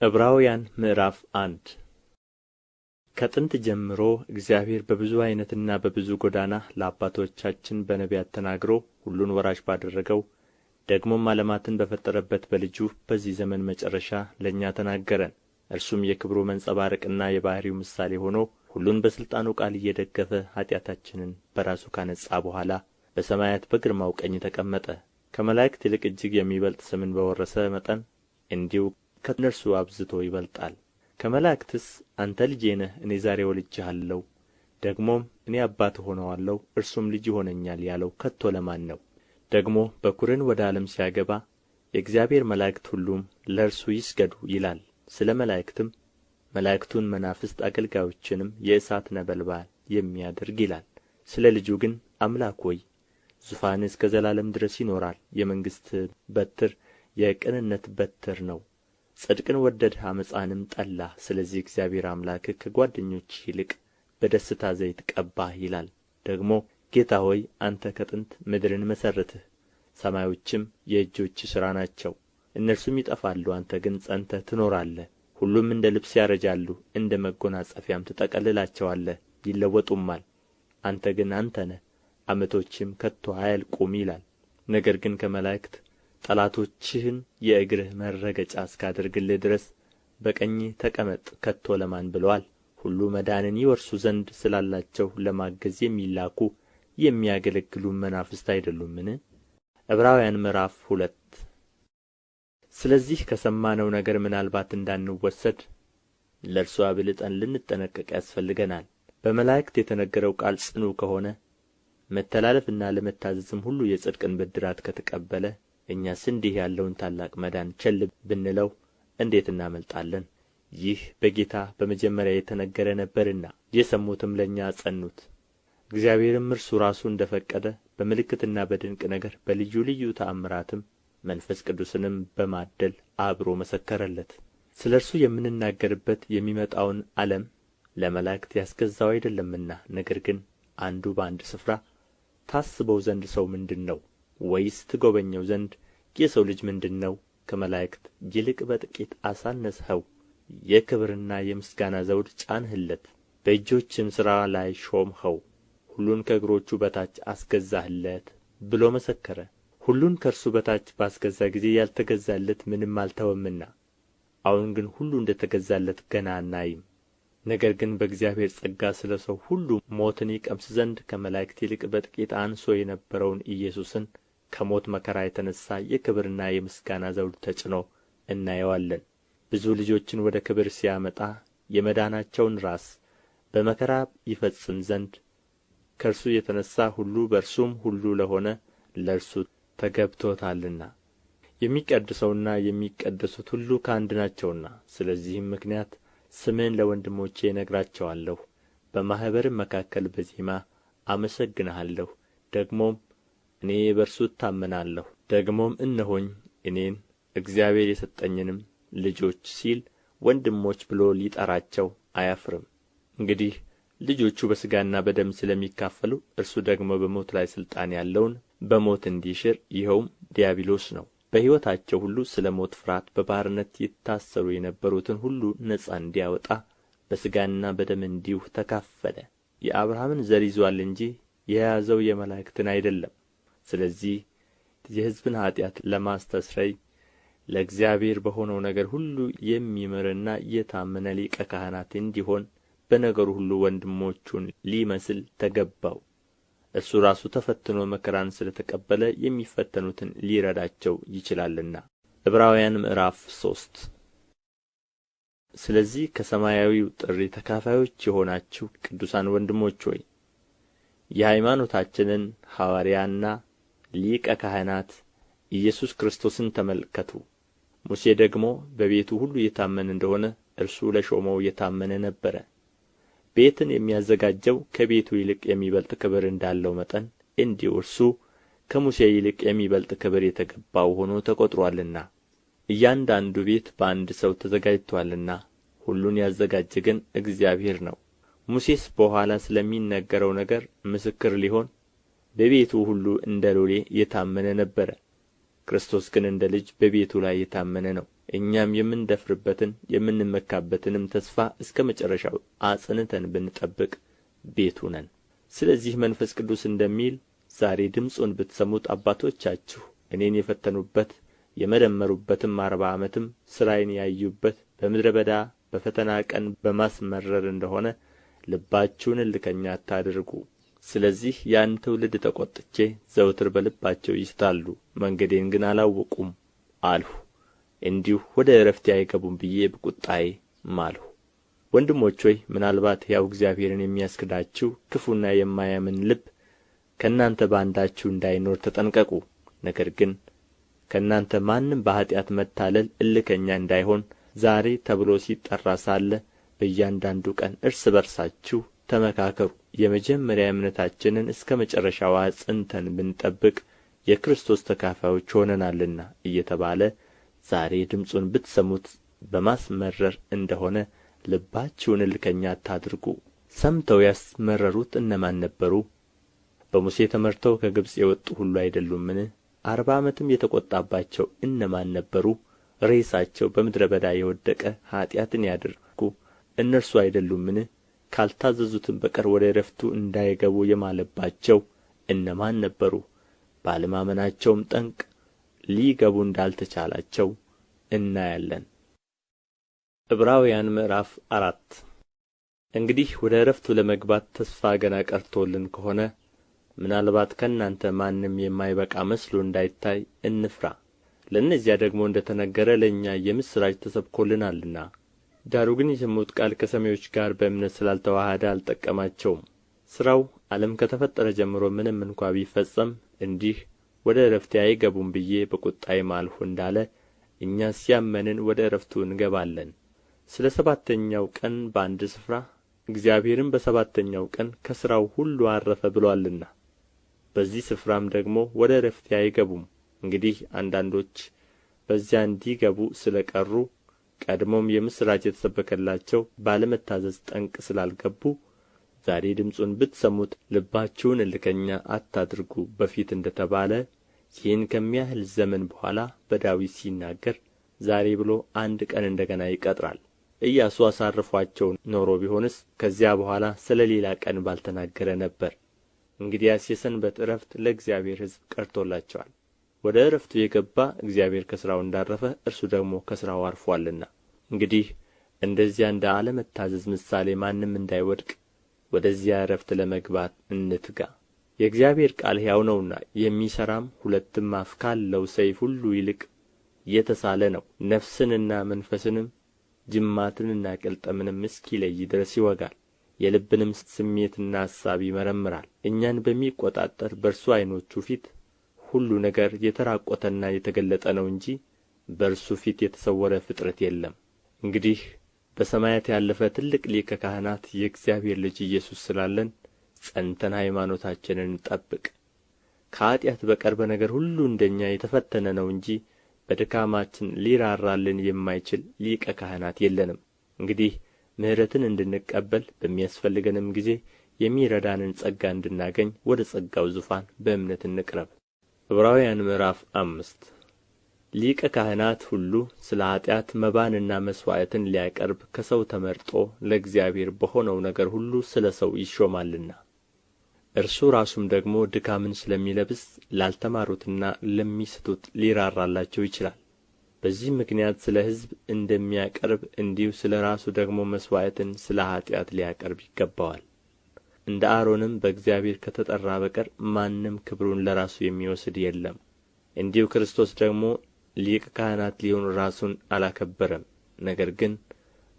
ዕብራውያን ምዕራፍ 1 ከጥንት ጀምሮ እግዚአብሔር በብዙ ዓይነትና በብዙ ጎዳና ለአባቶቻችን በነቢያት ተናግሮ ሁሉን ወራሽ ባደረገው ደግሞም ዓለማትን በፈጠረበት በልጁ በዚህ ዘመን መጨረሻ ለእኛ ተናገረን። እርሱም የክብሩ መንጸባረቅና የባሕርዩ ምሳሌ ሆኖ ሁሉን በሥልጣኑ ቃል እየደገፈ ኃጢአታችንን በራሱ ካነጻ በኋላ በሰማያት በግርማው ቀኝ ተቀመጠ። ከመላእክት ይልቅ እጅግ የሚበልጥ ስምን በወረሰ መጠን እንዲሁ ከእነርሱ አብዝቶ ይበልጣል። ከመላእክትስ አንተ ልጄ ነህ፣ እኔ ዛሬ ወልጄሃለሁ፣ ደግሞም እኔ አባት እሆነዋለሁ፣ እርሱም ልጅ ይሆነኛል ያለው ከቶ ለማን ነው? ደግሞ በኵርን ወደ ዓለም ሲያገባ የእግዚአብሔር መላእክት ሁሉም ለእርሱ ይስገዱ ይላል። ስለ መላእክትም መላእክቱን መናፍስት አገልጋዮችንም የእሳት ነበልባል የሚያደርግ ይላል። ስለ ልጁ ግን አምላክ ሆይ ዙፋንህ እስከ ዘላለም ድረስ ይኖራል። የመንግሥትህ በትር የቅንነት በትር ነው። ጽድቅን ወደድህ፣ ዓመፃንም ጠላህ። ስለዚህ እግዚአብሔር አምላክህ ከጓደኞችህ ይልቅ በደስታ ዘይት ቀባህ ይላል። ደግሞ ጌታ ሆይ አንተ ከጥንት ምድርን መሠረትህ፣ ሰማዮችም የእጆችህ ሥራ ናቸው። እነርሱም ይጠፋሉ፣ አንተ ግን ጸንተህ ትኖራለህ። ሁሉም እንደ ልብስ ያረጃሉ፣ እንደ መጐናጸፊያም ትጠቀልላቸዋለህ፣ ይለወጡማል። አንተ ግን አንተ ነህ፣ ዓመቶችም ከቶ አያልቁም ይላል። ነገር ግን ከመላእክት ጠላቶችህን የእግርህ መረገጫ እስካደርግልህ ድረስ በቀኜ ተቀመጥ ከቶ ለማን ብሎአል? ሁሉ መዳንን ይወርሱ ዘንድ ስላላቸው ለማገዝ የሚላኩ የሚያገለግሉም መናፍስት አይደሉምን? ዕብራውያን ምዕራፍ 2 ስለዚህ ከሰማነው ነገር ምናልባት እንዳንወሰድ ለእርሱ አብልጠን ልንጠነቀቅ ያስፈልገናል። በመላእክት የተነገረው ቃል ጽኑ ከሆነ መተላለፍና ለመታዘዝም ሁሉ የጽድቅን ብድራት ከተቀበለ እኛስ እንዲህ ያለውን ታላቅ መዳን ቸል ብንለው እንዴት እናመልጣለን? ይህ በጌታ በመጀመሪያ የተነገረ ነበርና የሰሙትም ለእኛ አጸኑት። እግዚአብሔርም እርሱ ራሱ እንደ ፈቀደ በምልክትና በድንቅ ነገር በልዩ ልዩ ተአምራትም መንፈስ ቅዱስንም በማደል አብሮ መሰከረለት። ስለ እርሱ የምንናገርበት የሚመጣውን ዓለም ለመላእክት ያስገዛው አይደለምና፣ ነገር ግን አንዱ በአንድ ስፍራ ታስበው ዘንድ ሰው ምንድር ነው? ወይስ ትጐበኘው ዘንድ የሰው ልጅ ምንድር ነው? ከመላእክት ይልቅ በጥቂት አሳነስኸው፣ የክብርና የምስጋና ዘውድ ጫንህለት፣ በእጆችም ሥራ ላይ ሾምኸው፣ ሁሉን ከእግሮቹ በታች አስገዛህለት ብሎ መሰከረ። ሁሉን ከእርሱ በታች ባስገዛ ጊዜ ያልተገዛለት ምንም አልተወምና፣ አሁን ግን ሁሉ እንደ ተገዛለት ገና አናይም። ነገር ግን በእግዚአብሔር ጸጋ ስለ ሰው ሁሉ ሞትን ይቀምስ ዘንድ ከመላእክት ይልቅ በጥቂት አንሶ የነበረውን ኢየሱስን ከሞት መከራ የተነሣ የክብርና የምስጋና ዘውድ ተጭኖ እናየዋለን። ብዙ ልጆችን ወደ ክብር ሲያመጣ የመዳናቸውን ራስ በመከራ ይፈጽም ዘንድ ከእርሱ የተነሣ ሁሉ በእርሱም ሁሉ ለሆነ ለእርሱ ተገብቶታልና። የሚቀድሰውና የሚቀደሱት ሁሉ ከአንድ ናቸውና፣ ስለዚህም ምክንያት ስምህን ለወንድሞቼ እነግራቸዋለሁ። በማኅበርም መካከል በዜማ አመሰግንሃለሁ። ደግሞም እኔ በእርሱ እታመናለሁ። ደግሞም እነሆኝ እኔን እግዚአብሔር የሰጠኝንም ልጆች ሲል ወንድሞች ብሎ ሊጠራቸው አያፍርም። እንግዲህ ልጆቹ በሥጋና በደም ስለሚካፈሉ እርሱ ደግሞ በሞት ላይ ሥልጣን ያለውን በሞት እንዲሽር ይኸውም ዲያብሎስ ነው። በሕይወታቸው ሁሉ ስለ ሞት ፍርሃት በባርነት ይታሰሩ የነበሩትን ሁሉ ነጻ እንዲያወጣ በሥጋና በደም እንዲሁ ተካፈለ። የአብርሃምን ዘር ይዞአል እንጂ የያዘው የመላእክትን አይደለም። ስለዚህ የሕዝብን ኃጢአት ለማስተስረይ ለእግዚአብሔር በሆነው ነገር ሁሉ የሚምርና የታመነ ሊቀ ካህናት እንዲሆን በነገሩ ሁሉ ወንድሞቹን ሊመስል ተገባው። እርሱ ራሱ ተፈትኖ መከራን ስለ ተቀበለ የሚፈተኑትን ሊረዳቸው ይችላልና። ዕብራውያን ምዕራፍ 3 ስለዚህ ከሰማያዊው ጥሪ ተካፋዮች የሆናችሁ ቅዱሳን ወንድሞች ሆይ የሃይማኖታችንን ሐዋርያና ሊቀ ካህናት ኢየሱስ ክርስቶስን ተመልከቱ። ሙሴ ደግሞ በቤቱ ሁሉ የታመነ እንደሆነ እርሱ ለሾመው የታመነ ነበረ። ቤትን የሚያዘጋጀው ከቤቱ ይልቅ የሚበልጥ ክብር እንዳለው መጠን እንዲሁ እርሱ ከሙሴ ይልቅ የሚበልጥ ክብር የተገባው ሆኖ ተቈጥሮአልና። እያንዳንዱ ቤት በአንድ ሰው ተዘጋጅቶአልና ሁሉን ያዘጋጀ ግን እግዚአብሔር ነው። ሙሴስ በኋላ ስለሚነገረው ነገር ምስክር ሊሆን በቤቱ ሁሉ እንደ ሎሌ የታመነ ነበረ። ክርስቶስ ግን እንደ ልጅ በቤቱ ላይ የታመነ ነው። እኛም የምንደፍርበትን የምንመካበትንም ተስፋ እስከ መጨረሻው አጽንተን ብንጠብቅ ቤቱ ነን። ስለዚህ መንፈስ ቅዱስ እንደሚል ዛሬ ድምፁን ብትሰሙት አባቶቻችሁ እኔን የፈተኑበት የመረመሩበትም 40 ዓመትም ሥራዬን ያዩበት በምድረ በዳ በፈተና ቀን በማስመረር እንደሆነ ልባችሁን እልከኛ አታድርጉ። ስለዚህ ያን ትውልድ ተቈጥቼ ዘወትር በልባቸው ይስታሉ፣ መንገዴን ግን አላወቁም አልሁ። እንዲሁ ወደ ዕረፍቴ አይገቡም ብዬ በቍጣዬ ማልሁ። ወንድሞች ሆይ ምናልባት ሕያው እግዚአብሔርን የሚያስክዳችሁ ክፉና የማያምን ልብ ከእናንተ በአንዳችሁ እንዳይኖር ተጠንቀቁ። ነገር ግን ከእናንተ ማንም በኃጢአት መታለል እልከኛ እንዳይሆን ዛሬ ተብሎ ሲጠራ ሳለ በእያንዳንዱ ቀን እርስ በርሳችሁ ተመካከሩ። የመጀመሪያ እምነታችንን እስከ መጨረሻው አጽንተን ብንጠብቅ የክርስቶስ ተካፋዮች ሆነናልና እየተባለ ዛሬ ድምፁን ብትሰሙት በማስመረር እንደሆነ ልባችሁን እልከኛ አታድርጉ። ሰምተው ያስመረሩት እነማን ነበሩ? በሙሴ ተመርተው ከግብጽ የወጡ ሁሉ አይደሉምን? 40 ዓመትም የተቈጣባቸው እነማን ነበሩ? ሬሳቸው በምድረ በዳ የወደቀ ኃጢአትን ያደረጉ እነርሱ አይደሉምን? ካልታዘዙትም በቀር ወደ ዕረፍቱ እንዳይገቡ የማለባቸው እነማን ነበሩ? ባለማመናቸውም ጠንቅ ሊገቡ እንዳልተቻላቸው እናያለን። ዕብራውያን ምዕራፍ 4 እንግዲህ ወደ ዕረፍቱ ለመግባት ተስፋ ገና ቀርቶልን ከሆነ ምናልባት ከእናንተ ማንም የማይበቃ መስሎ እንዳይታይ እንፍራ። ለእነዚያ ደግሞ እንደ ተነገረ ለእኛ የምሥራች ተሰብኮልናልና። ዳሩ ግን የሰሙት ቃል ከሰሚዎች ጋር በእምነት ስላልተዋሃደ አልጠቀማቸውም። ሥራው ዓለም ከተፈጠረ ጀምሮ ምንም እንኳ ቢፈጸም እንዲህ ወደ ዕረፍቴ አይገቡም ብዬ በቍጣዬ ማልሁ እንዳለ እኛስ ያመንን ወደ ዕረፍቱ እንገባለን። ስለ ሰባተኛው ቀን በአንድ ስፍራ እግዚአብሔርም በሰባተኛው ቀን ከሥራው ሁሉ ዐረፈ ብሎአልና፣ በዚህ ስፍራም ደግሞ ወደ ዕረፍቴ አይገቡም። እንግዲህ አንዳንዶች በዚያ እንዲገቡ ስለ ቀሩ ቀድሞም የምሥራች የተሰበከላቸው ባለመታዘዝ ጠንቅ ስላልገቡ ዛሬ ድምፁን ብትሰሙት ልባችሁን እልከኛ አታድርጉ በፊት እንደ ተባለ ይህን ከሚያህል ዘመን በኋላ በዳዊት ሲናገር ዛሬ ብሎ አንድ ቀን እንደ ገና ይቀጥራል። ኢያሱ አሳርፏቸው ኖሮ ቢሆንስ ከዚያ በኋላ ስለ ሌላ ቀን ባልተናገረ ነበር። እንግዲያስ የሰንበት ዕረፍት ለእግዚአብሔር ሕዝብ ቀርቶላቸዋል። ወደ ዕረፍቱ የገባ እግዚአብሔር ከሥራው እንዳረፈ እርሱ ደግሞ ከሥራው አርፎአልና። እንግዲህ እንደዚያ እንደ አለመታዘዝ ምሳሌ ማንም እንዳይወድቅ ወደዚያ ዕረፍት ለመግባት እንትጋ። የእግዚአብሔር ቃል ሕያው ነውና የሚሠራም ሁለትም አፍ ካለው ሰይፍ ሁሉ ይልቅ የተሳለ ነው፣ ነፍስንና መንፈስንም ጅማትንና ቅልጥምንም እስኪለይ ድረስ ይወጋል፣ የልብንም ስሜትና አሳብ ይመረምራል። እኛን በሚቈጣጠር በእርሱ ዓይኖቹ ፊት ሁሉ ነገር የተራቈተና የተገለጠ ነው እንጂ በእርሱ ፊት የተሰወረ ፍጥረት የለም። እንግዲህ በሰማያት ያለፈ ትልቅ ሊቀ ካህናት የእግዚአብሔር ልጅ ኢየሱስ ስላለን ጸንተን ሃይማኖታችንን እንጠብቅ። ከኃጢአት በቀር በነገር ሁሉ እንደ እኛ የተፈተነ ነው እንጂ በድካማችን ሊራራልን የማይችል ሊቀ ካህናት የለንም። እንግዲህ ምሕረትን እንድንቀበል በሚያስፈልገንም ጊዜ የሚረዳንን ጸጋ እንድናገኝ ወደ ጸጋው ዙፋን በእምነት እንቅረብ። ዕብራውያን ምዕራፍ 5 ሊቀ ካህናት ሁሉ ስለ ኃጢአት መባንና መሥዋዕትን ሊያቀርብ ከሰው ተመርጦ ለእግዚአብሔር በሆነው ነገር ሁሉ ስለ ሰው ይሾማልና፣ እርሱ ራሱም ደግሞ ድካምን ስለሚለብስ ላልተማሩትና ለሚስቱት ሊራራላቸው ይችላል። በዚህም ምክንያት ስለ ሕዝብ እንደሚያቀርብ እንዲሁ ስለ ራሱ ደግሞ መሥዋዕትን ስለ ኃጢአት ሊያቀርብ ይገባዋል። እንደ አሮንም በእግዚአብሔር ከተጠራ በቀር ማንም ክብሩን ለራሱ የሚወስድ የለም። እንዲሁ ክርስቶስ ደግሞ ሊቀ ካህናት ሊሆን ራሱን አላከበረም። ነገር ግን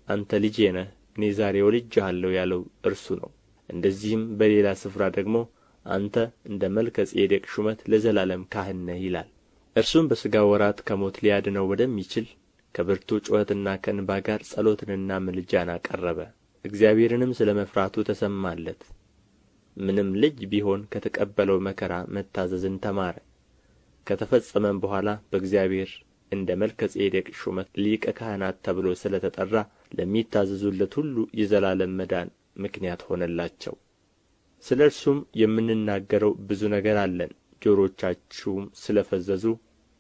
አንተ ልጄ ነህ፣ እኔ ዛሬ ወልጄሃለሁ ያለው እርሱ ነው። እንደዚህም በሌላ ስፍራ ደግሞ አንተ እንደ መልከ ጼዴቅ ሹመት ለዘላለም ካህን ነህ ይላል። እርሱም በሥጋው ወራት ከሞት ሊያድነው ወደሚችል ከብርቱ ጩኸትና ከእንባ ጋር ጸሎትንና ምልጃን አቀረበ። እግዚአብሔርንም ስለ መፍራቱ ተሰማለት። ምንም ልጅ ቢሆን ከተቀበለው መከራ መታዘዝን ተማረ። ከተፈጸመም በኋላ በእግዚአብሔር እንደ መልከ ጼዴቅ ሹመት ሊቀ ካህናት ተብሎ ስለ ተጠራ ለሚታዘዙለት ሁሉ የዘላለም መዳን ምክንያት ሆነላቸው። ስለ እርሱም የምንናገረው ብዙ ነገር አለን፣ ጆሮቻችሁም ስለ ፈዘዙ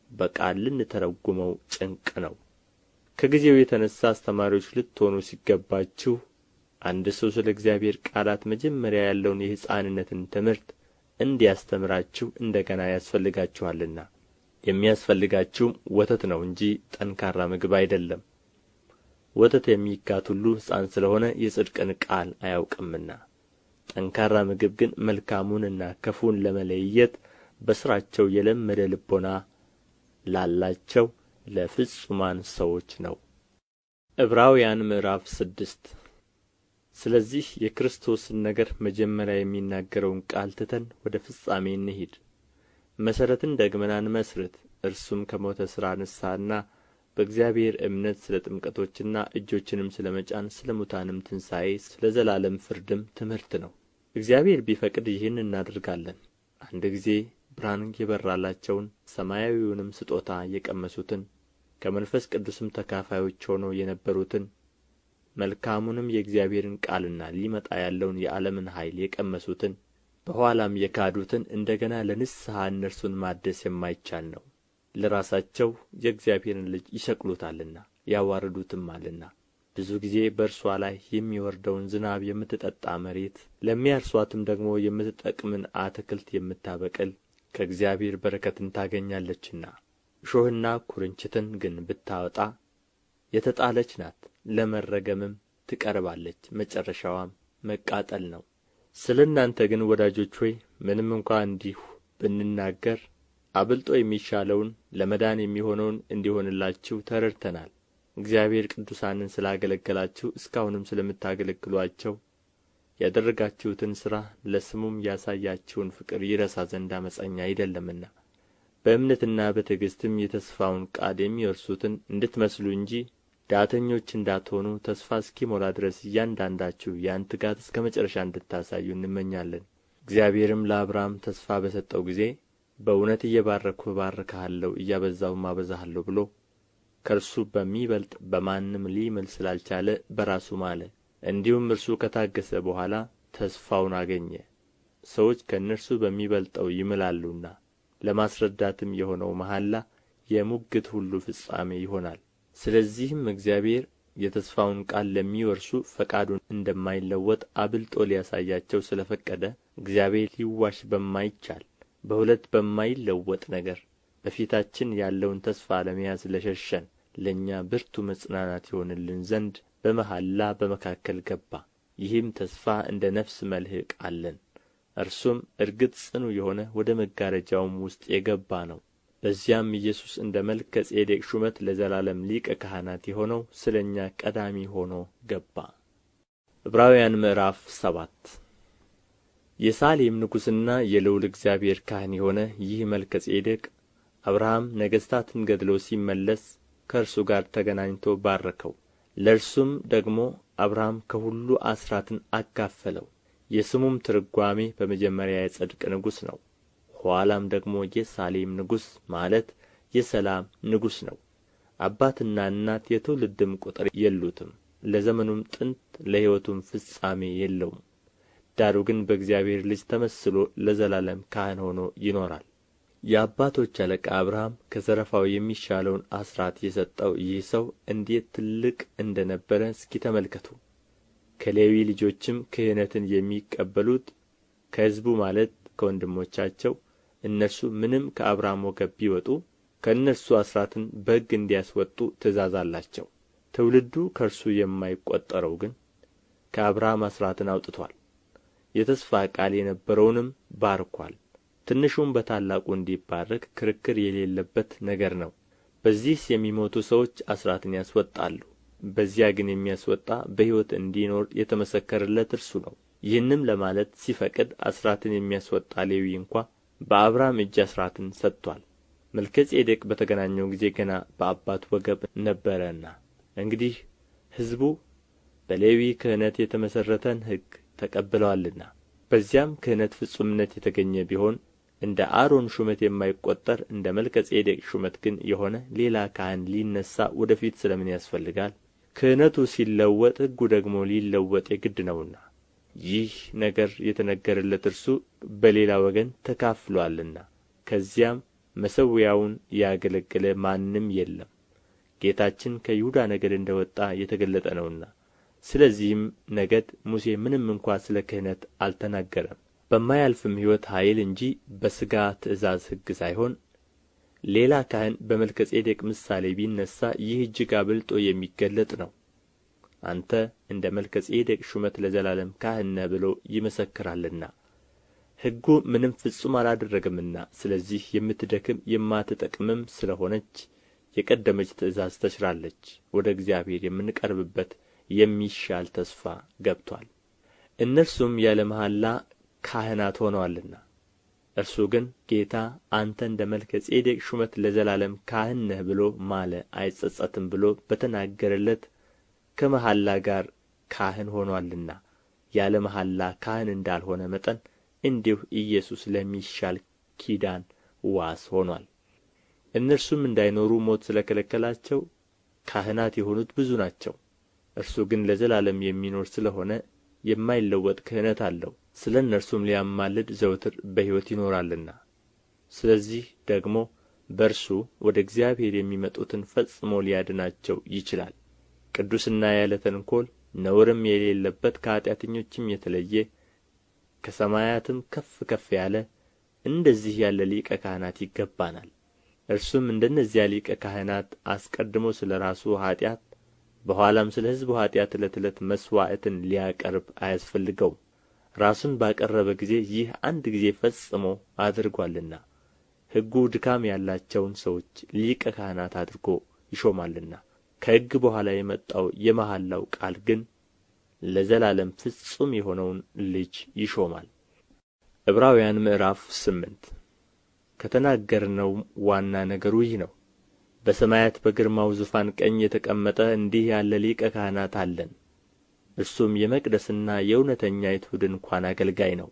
በቃል ልንተረጉመው ጭንቅ ነው። ከጊዜው የተነሣ አስተማሪዎች ልትሆኑ ሲገባችሁ አንድ ሰው ስለ እግዚአብሔር ቃላት መጀመሪያ ያለውን የሕፃንነትን ትምህርት እንዲያስተምራችሁ እንደ ገና ያስፈልጋችኋልና። የሚያስፈልጋችሁም ወተት ነው እንጂ ጠንካራ ምግብ አይደለም። ወተት የሚጋት ሁሉ ሕፃን ስለ ሆነ የጽድቅን ቃል አያውቅምና። ጠንካራ ምግብ ግን መልካሙንና ክፉውን ለመለየት በሥራቸው የለመደ ልቦና ላላቸው ለፍጹማን ሰዎች ነው። ዕብራውያን ምዕራፍ 6 ስለዚህ የክርስቶስን ነገር መጀመሪያ የሚናገረውን ቃል ትተን ወደ ፍጻሜ እንሂድ። መሠረትን ደግመን አንመሥርት። እርሱም ከሞተ ሥራ ንስሐና በእግዚአብሔር እምነት ስለ ጥምቀቶችና እጆችንም ስለ መጫን ስለ ሙታንም ትንሣኤ ስለ ዘላለም ፍርድም ትምህርት ነው። እግዚአብሔር ቢፈቅድ ይህን እናደርጋለን። አንድ ጊዜ ብርሃን የበራላቸውን ሰማያዊውንም ስጦታ የቀመሱትን ከመንፈስ ቅዱስም ተካፋዮች ሆነው የነበሩትን መልካሙንም የእግዚአብሔርን ቃልና ሊመጣ ያለውን የዓለምን ኃይል የቀመሱትን በኋላም የካዱትን እንደ ገና ለንስሐ እነርሱን ማደስ የማይቻል ነው። ለራሳቸው የእግዚአብሔርን ልጅ ይሰቅሉታልና ያዋርዱትማልና። ብዙ ጊዜ በእርሷ ላይ የሚወርደውን ዝናብ የምትጠጣ መሬት፣ ለሚያርሷትም ደግሞ የምትጠቅምን አትክልት የምታበቅል ከእግዚአብሔር በረከትን ታገኛለችና። እሾህና ኵርንችትን ግን ብታወጣ የተጣለች ናት፣ ለመረገምም ትቀርባለች፣ መጨረሻዋም መቃጠል ነው። ስለ እናንተ ግን ወዳጆች ሆይ ምንም እንኳ እንዲሁ ብንናገር አብልጦ የሚሻለውን ለመዳን የሚሆነውን እንዲሆንላችሁ ተረድተናል። እግዚአብሔር ቅዱሳንን ስላገለገላችሁ እስካሁንም ስለምታገለግሉአቸው ያደረጋችሁትን ሥራ ለስሙም ያሳያችሁን ፍቅር ይረሳ ዘንድ ዓመፀኛ አይደለምና በእምነትና በትዕግሥትም የተስፋውን ቃል የሚወርሱትን እንድትመስሉ እንጂ ዳተኞች እንዳትሆኑ ተስፋ እስኪሞላ ድረስ እያንዳንዳችሁ ያን ትጋት እስከ መጨረሻ እንድታሳዩ እንመኛለን። እግዚአብሔርም ለአብርሃም ተስፋ በሰጠው ጊዜ በእውነት እየባረክሁ እባርክሃለሁ እያበዛሁም አበዛሃለሁ ብሎ ከእርሱ በሚበልጥ በማንም ሊምል ስላልቻለ በራሱ ማለ። እንዲሁም እርሱ ከታገሰ በኋላ ተስፋውን አገኘ። ሰዎች ከእነርሱ በሚበልጠው ይምላሉና ለማስረዳትም የሆነው መሐላ የሙግት ሁሉ ፍጻሜ ይሆናል። ስለዚህም እግዚአብሔር የተስፋውን ቃል ለሚወርሱ ፈቃዱን እንደማይለወጥ አብልጦ ሊያሳያቸው ስለ ፈቀደ እግዚአብሔር ሊዋሽ በማይቻል በሁለት በማይለወጥ ነገር በፊታችን ያለውን ተስፋ ለመያዝ ለሸሸን ለእኛ ብርቱ መጽናናት ይሆንልን ዘንድ በመሐላ በመካከል ገባ። ይህም ተስፋ እንደ ነፍስ መልሕቅ አለን። እርሱም እርግጥ ጽኑ የሆነ ወደ መጋረጃውም ውስጥ የገባ ነው። በዚያም ኢየሱስ እንደ መልከ ጼዴቅ ሹመት ለዘላለም ሊቀ ካህናት የሆነው ስለ እኛ ቀዳሚ ሆኖ ገባ። ዕብራውያን ምዕራፍ 7 የሳሌም ንጉሥና የልዑል እግዚአብሔር ካህን የሆነ ይህ መልከ ጼዴቅ አብርሃም ነገሥታትን ገድሎ ሲመለስ ከእርሱ ጋር ተገናኝቶ ባረከው። ለእርሱም ደግሞ አብርሃም ከሁሉ አሥራትን አካፈለው። የስሙም ትርጓሜ በመጀመሪያ የጽድቅ ንጉሥ ነው፣ ኋላም ደግሞ የሳሌም ንጉሥ ማለት የሰላም ንጉሥ ነው። አባትና እናት የትውልድም ቁጥር የሉትም፣ ለዘመኑም ጥንት ለሕይወቱም ፍጻሜ የለውም። ዳሩ ግን በእግዚአብሔር ልጅ ተመስሎ ለዘላለም ካህን ሆኖ ይኖራል። የአባቶች አለቃ አብርሃም ከዘረፋው የሚሻለውን አሥራት የሰጠው ይህ ሰው እንዴት ትልቅ እንደ ነበረ እስኪ ተመልከቱ። ከሌዊ ልጆችም ክህነትን የሚቀበሉት ከሕዝቡ ማለት ከወንድሞቻቸው እነርሱ ምንም ከአብርሃም ወገብ ቢወጡ ከእነርሱ አሥራትን በሕግ እንዲያስወጡ ትእዛዝ አላቸው። ትውልዱ ከእርሱ የማይቈጠረው ግን ከአብርሃም አሥራትን አውጥቶአል፣ የተስፋ ቃል የነበረውንም ባርኳል። ትንሹም በታላቁ እንዲባረክ ክርክር የሌለበት ነገር ነው። በዚህስ የሚሞቱ ሰዎች አሥራትን ያስወጣሉ፣ በዚያ ግን የሚያስወጣ በሕይወት እንዲኖር የተመሰከረለት እርሱ ነው። ይህንም ለማለት ሲፈቅድ አሥራትን የሚያስወጣ ሌዊ እንኳ በአብርሃም እጅ አሥራትን ሰጥቶአል። መልከ ጼዴቅ በተገናኘው ጊዜ ገና በአባቱ ወገብ ነበረና። እንግዲህ ሕዝቡ በሌዊ ክህነት የተመሠረተን ሕግ ተቀብለዋልና በዚያም ክህነት ፍጹምነት የተገኘ ቢሆን እንደ አሮን ሹመት የማይቈጠር እንደ መልከ ጼዴቅ ሹመት ግን የሆነ ሌላ ካህን ሊነሣ ወደ ፊት ስለ ምን ያስፈልጋል? ክህነቱ ሲለወጥ ሕጉ ደግሞ ሊለወጥ የግድ ነውና። ይህ ነገር የተነገረለት እርሱ በሌላ ወገን ተካፍሎአልና። ከዚያም መሠዊያውን ያገለገለ ማንም የለም። ጌታችን ከይሁዳ ነገድ እንደ ወጣ የተገለጠ ነውና። ስለዚህም ነገድ ሙሴ ምንም እንኳ ስለ ክህነት አልተናገረም፣ በማያልፍም ሕይወት ኃይል እንጂ በሥጋ ትእዛዝ ሕግ ሳይሆን። ሌላ ካህን በመልከ ጼዴቅ ምሳሌ ቢነሣ ይህ እጅግ አብልጦ የሚገለጥ ነው። አንተ እንደ መልከ ጼዴቅ ሹመት ለዘላለም ካህን ነህ ብሎ ይመሰክራልና። ሕጉ ምንም ፍጹም አላደረገምና፣ ስለዚህ የምትደክም የማትጠቅምም ስለ ሆነች የቀደመች ትእዛዝ ተሽራለች፣ ወደ እግዚአብሔር የምንቀርብበት የሚሻል ተስፋ ገብቶአል። እነርሱም ያለ መሐላ ካህናት ሆነዋልና። እርሱ ግን ጌታ አንተ እንደ መልከ ጼዴቅ ሹመት ለዘላለም ካህን ነህ ብሎ ማለ አይጸጸትም ብሎ በተናገረለት ከመሐላ ጋር ካህን ሆኖአልና። ያለ መሐላ ካህን እንዳልሆነ መጠን እንዲሁ ኢየሱስ ለሚሻል ኪዳን ዋስ ሆኖአል። እነርሱም እንዳይኖሩ ሞት ስለ ከለከላቸው ካህናት የሆኑት ብዙ ናቸው። እርሱ ግን ለዘላለም የሚኖር ስለ ሆነ የማይለወጥ ክህነት አለው፣ ስለ እነርሱም ሊያማልድ ዘወትር በሕይወት ይኖራልና። ስለዚህ ደግሞ በእርሱ ወደ እግዚአብሔር የሚመጡትን ፈጽሞ ሊያድናቸው ይችላል። ቅዱስና ያለ ተንኰል ነውርም የሌለበት ከኃጢአተኞችም የተለየ ከሰማያትም ከፍ ከፍ ያለ እንደዚህ ያለ ሊቀ ካህናት ይገባናል። እርሱም እንደነዚያ ሊቀ ካህናት አስቀድሞ ስለ ራሱ ኃጢአት በኋላም ስለ ሕዝቡ ኃጢአት ዕለት ዕለት መሥዋዕትን ሊያቀርብ አያስፈልገውም። ራሱን ባቀረበ ጊዜ ይህ አንድ ጊዜ ፈጽሞ አድርጓልና። ሕጉ ድካም ያላቸውን ሰዎች ሊቀ ካህናት አድርጎ ይሾማልና። ከሕግ በኋላ የመጣው የመሐላው ቃል ግን ለዘላለም ፍጹም የሆነውን ልጅ ይሾማል። ዕብራውያን ምዕራፍ 8 ከተናገርነውም ዋና ነገሩ ይህ ነው። በሰማያት በግርማው ዙፋን ቀኝ የተቀመጠ እንዲህ ያለ ሊቀ ካህናት አለን። እርሱም የመቅደስና የእውነተኛይቱ ድንኳን አገልጋይ ነው።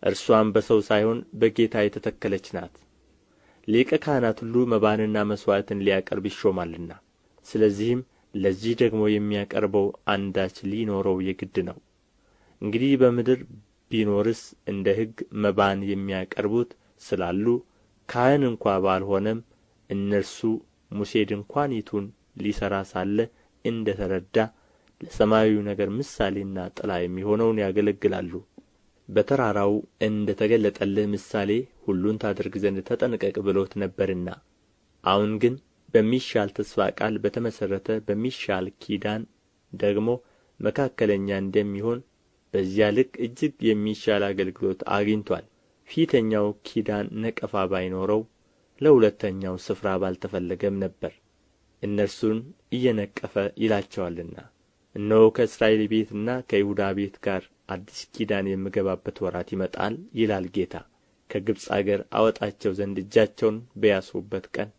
እርሷም በሰው ሳይሆን በጌታ የተተከለች ናት። ሊቀ ካህናት ሁሉ መባንና መሥዋዕትን ሊያቀርብ ይሾማልና፣ ስለዚህም ለዚህ ደግሞ የሚያቀርበው አንዳች ሊኖረው የግድ ነው። እንግዲህ በምድር ቢኖርስ እንደ ሕግ መባን የሚያቀርቡት ስላሉ ካህን እንኳ ባልሆነም እነርሱ ሙሴ ድንኳኒቱን ሊሠራ ሳለ እንደ ተረዳ ለሰማያዊው ነገር ምሳሌና ጥላ የሚሆነውን ያገለግላሉ። በተራራው እንደ ተገለጠልህ ምሳሌ ሁሉን ታደርግ ዘንድ ተጠንቀቅ ብሎት ነበርና፣ አሁን ግን በሚሻል ተስፋ ቃል በተመሠረተ በሚሻል ኪዳን ደግሞ መካከለኛ እንደሚሆን በዚያ ልክ እጅግ የሚሻል አገልግሎት አግኝቶአል። ፊተኛው ኪዳን ነቀፋ ባይኖረው ለሁለተኛው ስፍራ ባልተፈለገም ነበር፣ እነርሱን እየነቀፈ ይላቸዋልና። እነሆ ከእስራኤል ቤትና ከይሁዳ ቤት ጋር አዲስ ኪዳን የምገባበት ወራት ይመጣል ይላል ጌታ። ከግብፅ አገር አወጣቸው ዘንድ እጃቸውን በያዝሁበት ቀን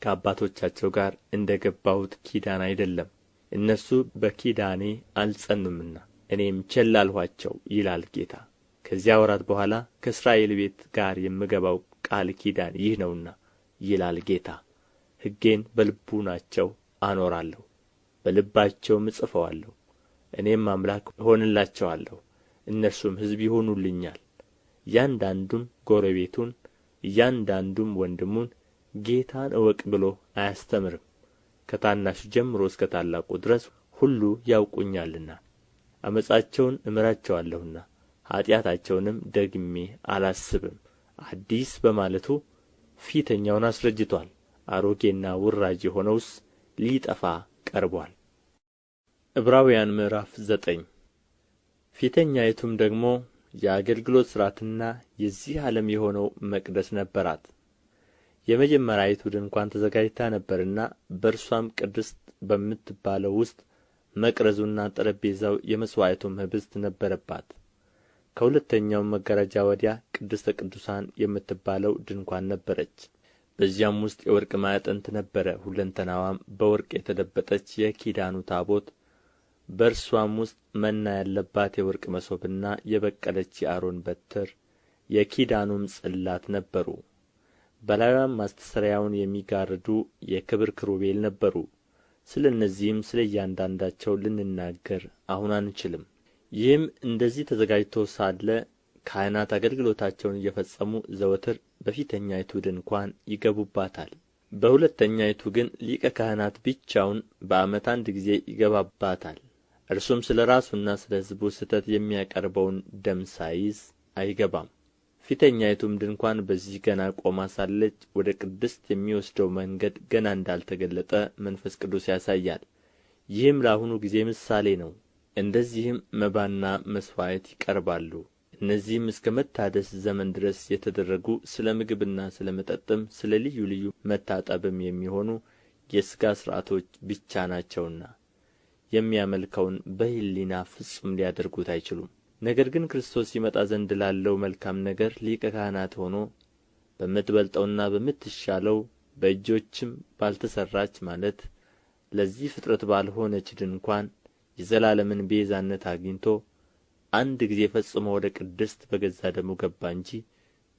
ከአባቶቻቸው ጋር እንደ ገባሁት ኪዳን አይደለም፣ እነርሱ በኪዳኔ አልጸኑምና እኔም ቸል አልኋቸው ይላል ጌታ። ከዚያ ወራት በኋላ ከእስራኤል ቤት ጋር የምገባው ቃል ኪዳን ይህ ነውና ይላል ጌታ፣ ሕጌን በልቡናቸው አኖራለሁ፣ በልባቸውም እጽፈዋለሁ። እኔም አምላክ እሆንላቸዋለሁ፣ እነርሱም ሕዝብ ይሆኑልኛል። እያንዳንዱም ጎረቤቱን እያንዳንዱም ወንድሙን ጌታን እወቅ ብሎ አያስተምርም። ከታናሹ ጀምሮ እስከ ታላቁ ድረስ ሁሉ ያውቁኛልና። ዓመፃቸውን እምራቸዋለሁና ኃጢአታቸውንም ደግሜ አላስብም። አዲስ በማለቱ ፊተኛውን አስረጅቶአል፣ አሮጌና ውራጅ የሆነውስ ሊጠፋ ቀርቦአል። ዕብራውያን ምዕራፍ 9 ፊተኛይቱም ደግሞ የአገልግሎት ሥርዓትና የዚህ ዓለም የሆነው መቅደስ ነበራት። የመጀመሪያይቱ ድንኳን ተዘጋጅታ ነበርና በእርሷም ቅድስት በምትባለው ውስጥ መቅረዙና ጠረጴዛው የመሥዋዕቱም ኅብስት ነበረባት። ከሁለተኛውም መጋረጃ ወዲያ ቅድስተ ቅዱሳን የምትባለው ድንኳን ነበረች። በዚያም ውስጥ የወርቅ ማዕጠንት ነበረ፣ ሁለንተናዋም በወርቅ የተለበጠች የኪዳኑ ታቦት፣ በእርሷም ውስጥ መና ያለባት የወርቅ መሶብና የበቀለች የአሮን በትር፣ የኪዳኑም ጽላት ነበሩ። በላዩም ማስተስረያውን የሚጋርዱ የክብር ኪሩቤል ነበሩ። ስለ እነዚህም ስለ እያንዳንዳቸው ልንናገር አሁን አንችልም። ይህም እንደዚህ ተዘጋጅቶ ሳለ ካህናት አገልግሎታቸውን እየፈጸሙ ዘወትር በፊተኛይቱ ድንኳን ይገቡባታል። በሁለተኛይቱ ግን ሊቀ ካህናት ብቻውን በዓመት አንድ ጊዜ ይገባባታል። እርሱም ስለ ራሱና ስለ ሕዝቡ ስሕተት የሚያቀርበውን ደም ሳይዝ አይገባም። ፊተኛይቱም ድንኳን በዚህ ገና ቆማ ሳለች ወደ ቅድስት የሚወስደው መንገድ ገና እንዳልተገለጠ መንፈስ ቅዱስ ያሳያል። ይህም ለአሁኑ ጊዜ ምሳሌ ነው። እንደዚህም መባና መሥዋዕት ይቀርባሉ። እነዚህም እስከ መታደስ ዘመን ድረስ የተደረጉ ስለ ምግብና ስለ መጠጥም ስለ ልዩ ልዩ መታጠብም የሚሆኑ የሥጋ ሥርዓቶች ብቻ ናቸውና የሚያመልከውን በሕሊና ፍጹም ሊያደርጉት አይችሉም። ነገር ግን ክርስቶስ ይመጣ ዘንድ ላለው መልካም ነገር ሊቀ ካህናት ሆኖ በምትበልጠውና በምትሻለው በእጆችም ባልተሠራች ማለት ለዚህ ፍጥረት ባልሆነች ድንኳን የዘላለምን ቤዛነት አግኝቶ አንድ ጊዜ ፈጽሞ ወደ ቅድስት በገዛ ደሙ ገባ እንጂ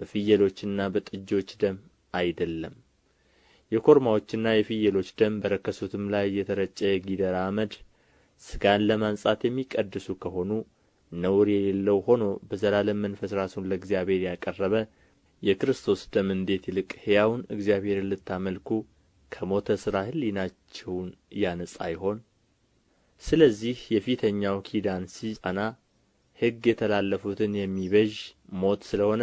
በፍየሎችና በጥጆች ደም አይደለም። የኮርማዎችና የፍየሎች ደም በረከሱትም ላይ የተረጨ የጊደር አመድ ሥጋን ለማንጻት የሚቀድሱ ከሆኑ ነውር የሌለው ሆኖ በዘላለም መንፈስ ራሱን ለእግዚአብሔር ያቀረበ የክርስቶስ ደም እንዴት ይልቅ ሕያውን እግዚአብሔርን ልታመልኩ ከሞተ ሥራ ሕሊናችሁን ያነጻ ይሆን? ስለዚህ የፊተኛው ኪዳን ሲጸና ሕግ የተላለፉትን የሚቤዥ ሞት ስለ ሆነ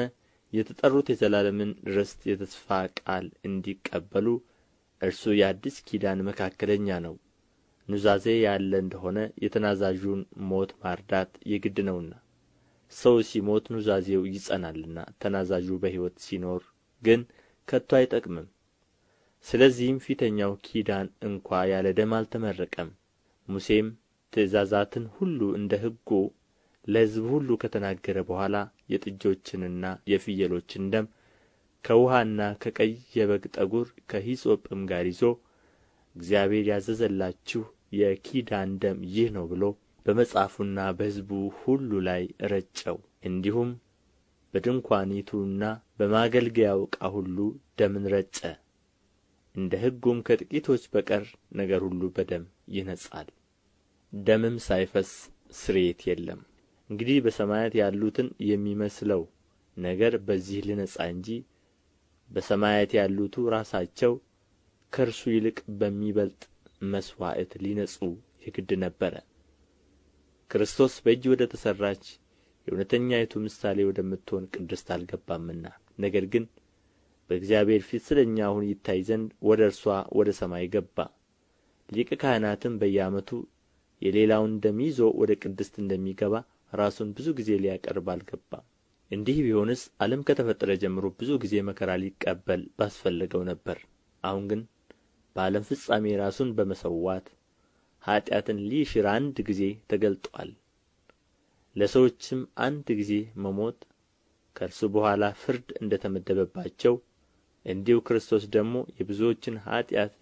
የተጠሩት የዘላለምን ርስት የተስፋ ቃል እንዲቀበሉ እርሱ የአዲስ ኪዳን መካከለኛ ነው። ኑዛዜ ያለ እንደሆነ የተናዛዡን ሞት ማርዳት የግድ ነውና፣ ሰው ሲሞት ኑዛዜው ይጸናልና፣ ተናዛዡ በሕይወት ሲኖር ግን ከቶ አይጠቅምም። ስለዚህም ፊተኛው ኪዳን እንኳ ያለ ደም አልተመረቀም። ሙሴም ትእዛዛትን ሁሉ እንደ ሕጉ ለሕዝብ ሁሉ ከተናገረ በኋላ የጥጆችንና የፍየሎችን ደም ከውኃና ከቀይ የበግ ጠጕር ከሂሶጵም ጋር ይዞ እግዚአብሔር ያዘዘላችሁ የኪዳን ደም ይህ ነው ብሎ በመጽሐፉና በሕዝቡ ሁሉ ላይ ረጨው። እንዲሁም በድንኳኒቱና በማገልገያው ዕቃ ሁሉ ደምን ረጨ። እንደ ሕጉም ከጥቂቶች በቀር ነገር ሁሉ በደም ይነጻል፣ ደምም ሳይፈስ ስርየት የለም። እንግዲህ በሰማያት ያሉትን የሚመስለው ነገር በዚህ ሊነጻ እንጂ በሰማያት ያሉቱ ራሳቸው ከእርሱ ይልቅ በሚበልጥ መሥዋዕት ሊነጹ የግድ ነበረ። ክርስቶስ በእጅ ወደ ተሠራች የእውነተኛይቱ ምሳሌ ወደምትሆን ቅድስት አልገባምና፣ ነገር ግን በእግዚአብሔር ፊት ስለ እኛ አሁን ይታይ ዘንድ ወደ እርሷ ወደ ሰማይ ገባ። ሊቀ ካህናትም በየዓመቱ የሌላውን ደም ይዞ ወደ ቅድስት እንደሚገባ ራሱን ብዙ ጊዜ ሊያቀርብ አልገባም። እንዲህ ቢሆንስ ዓለም ከተፈጠረ ጀምሮ ብዙ ጊዜ መከራ ሊቀበል ባስፈለገው ነበር። አሁን ግን በዓለም ፍጻሜ ራሱን በመሠዋት ኃጢአትን ሊሽር አንድ ጊዜ ተገልጦአል። ለሰዎችም አንድ ጊዜ መሞት ከእርሱ በኋላ ፍርድ እንደ ተመደበባቸው እንዲሁ ክርስቶስ ደግሞ የብዙዎችን ኃጢአት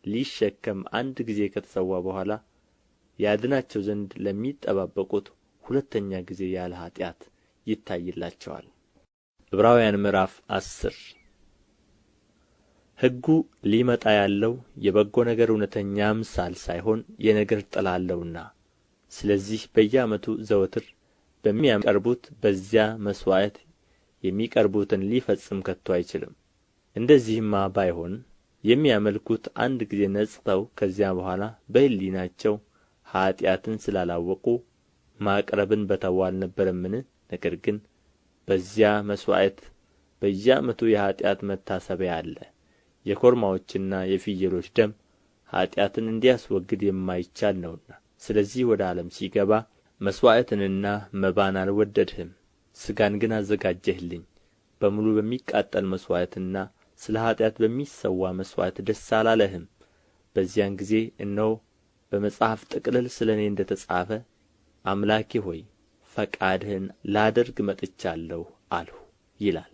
ሊሸከም አንድ ጊዜ ከተሰዋ በኋላ ያድናቸው ዘንድ ለሚጠባበቁት ሁለተኛ ጊዜ ያለ ኃጢአት ይታይላቸዋል። ዕብራውያን ምዕራፍ 10 ሕጉ ሊመጣ ያለው የበጎ ነገር እውነተኛ አምሳል ሳይሆን የነገር ጥላ አለውና፣ ስለዚህ በየዓመቱ ዘወትር በሚያቀርቡት በዚያ መሥዋዕት የሚቀርቡትን ሊፈጽም ከቶ አይችልም። እንደዚህማ ባይሆን የሚያመልኩት አንድ ጊዜ ነጽተው ከዚያ በኋላ በሕሊናቸው ኃጢአትን ስላላወቁ ማቅረብን በተዉ አልነበረምን? ነገር ግን በዚያ መሥዋዕት በየዓመቱ የኃጢአት መታሰቢያ አለ። የኮርማዎችና የፍየሎች ደም ኃጢአትን እንዲያስወግድ የማይቻል ነውና፣ ስለዚህ ወደ ዓለም ሲገባ መሥዋዕትንና መባን አልወደድህም፣ ሥጋን ግን አዘጋጀህልኝ። በሙሉ በሚቃጠል መሥዋዕትና ስለ ኃጢአት በሚሰዋ መሥዋዕት ደስ አላለህም። በዚያን ጊዜ እነሆ በመጽሐፍ ጥቅልል ስለ እኔ እንደ ተጻፈ አምላኬ ሆይ ፈቃድህን ላደርግ መጥቻለሁ አልሁ ይላል።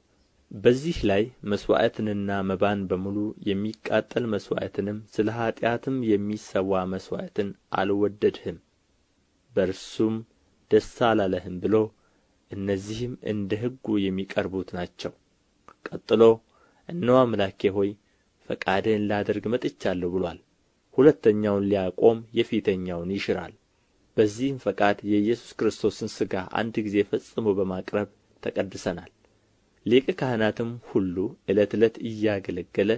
በዚህ ላይ መሥዋዕትንና መባን በሙሉ የሚቃጠል መሥዋዕትንም ስለ ኃጢአትም የሚሰዋ መሥዋዕትን አልወደድህም፣ በእርሱም ደስ አላለህም ብሎ እነዚህም እንደ ሕጉ የሚቀርቡት ናቸው። ቀጥሎ እነሆ አምላኬ ሆይ ፈቃድህን ላደርግ መጥቻለሁ ብሎአል። ሁለተኛውን ሊያቆም የፊተኛውን ይሽራል። በዚህም ፈቃድ የኢየሱስ ክርስቶስን ሥጋ አንድ ጊዜ ፈጽሞ በማቅረብ ተቀድሰናል። ሊቀ ካህናትም ሁሉ ዕለት ዕለት እያገለገለ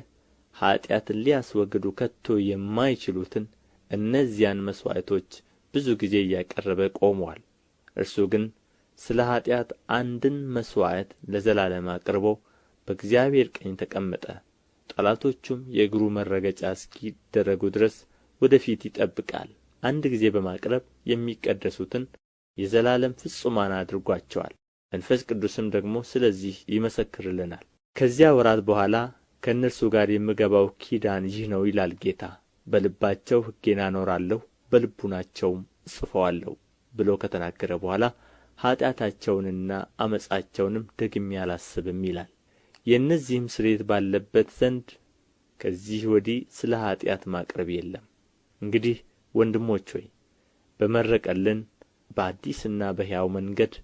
ኃጢአትን ሊያስወግዱ ከቶ የማይችሉትን እነዚያን መሥዋዕቶች ብዙ ጊዜ እያቀረበ ቆሞአል። እርሱ ግን ስለ ኃጢአት አንድን መሥዋዕት ለዘላለም አቅርቦ በእግዚአብሔር ቀኝ ተቀመጠ። ጠላቶቹም የእግሩ መረገጫ እስኪደረጉ ድረስ ወደ ፊት ይጠብቃል። አንድ ጊዜ በማቅረብ የሚቀደሱትን የዘላለም ፍጹማን አድርጓቸዋል። መንፈስ ቅዱስም ደግሞ ስለዚህ ይመሰክርልናል። ከዚያ ወራት በኋላ ከእነርሱ ጋር የምገባው ኪዳን ይህ ነው ይላል ጌታ፣ በልባቸው ሕጌን አኖራለሁ በልቡናቸውም እጽፈዋለሁ ብሎ ከተናገረ በኋላ ኃጢአታቸውንና ዓመፃቸውንም ደግሜ አላስብም ይላል። የእነዚህም ስርየት ባለበት ዘንድ ከዚህ ወዲህ ስለ ኃጢአት ማቅረብ የለም። እንግዲህ ወንድሞች ሆይ በመረቀልን በአዲስና በሕያው መንገድ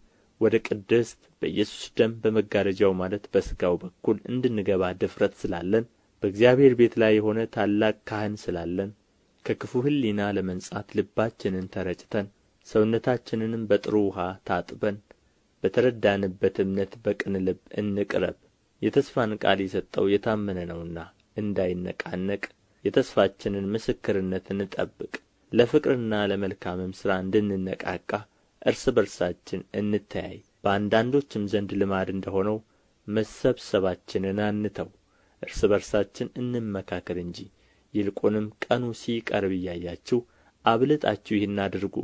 ወደ ቅድስት በኢየሱስ ደም በመጋረጃው ማለት በሥጋው በኩል እንድንገባ ድፍረት ስላለን በእግዚአብሔር ቤት ላይ የሆነ ታላቅ ካህን ስላለን ከክፉ ሕሊና ለመንጻት ልባችንን ተረጭተን ሰውነታችንንም በጥሩ ውኃ ታጥበን በተረዳንበት እምነት በቅን ልብ እንቅረብ። የተስፋን ቃል የሰጠው የታመነ ነውና እንዳይነቃነቅ የተስፋችንን ምስክርነት እንጠብቅ። ለፍቅርና ለመልካምም ሥራ እንድንነቃቃ እርስ በርሳችን እንተያይ። በአንዳንዶችም ዘንድ ልማድ እንደ ሆነው መሰብሰባችንን አንተው፣ እርስ በርሳችን እንመካከር እንጂ ይልቁንም ቀኑ ሲቀርብ እያያችሁ አብልጣችሁ ይህን አድርጉ።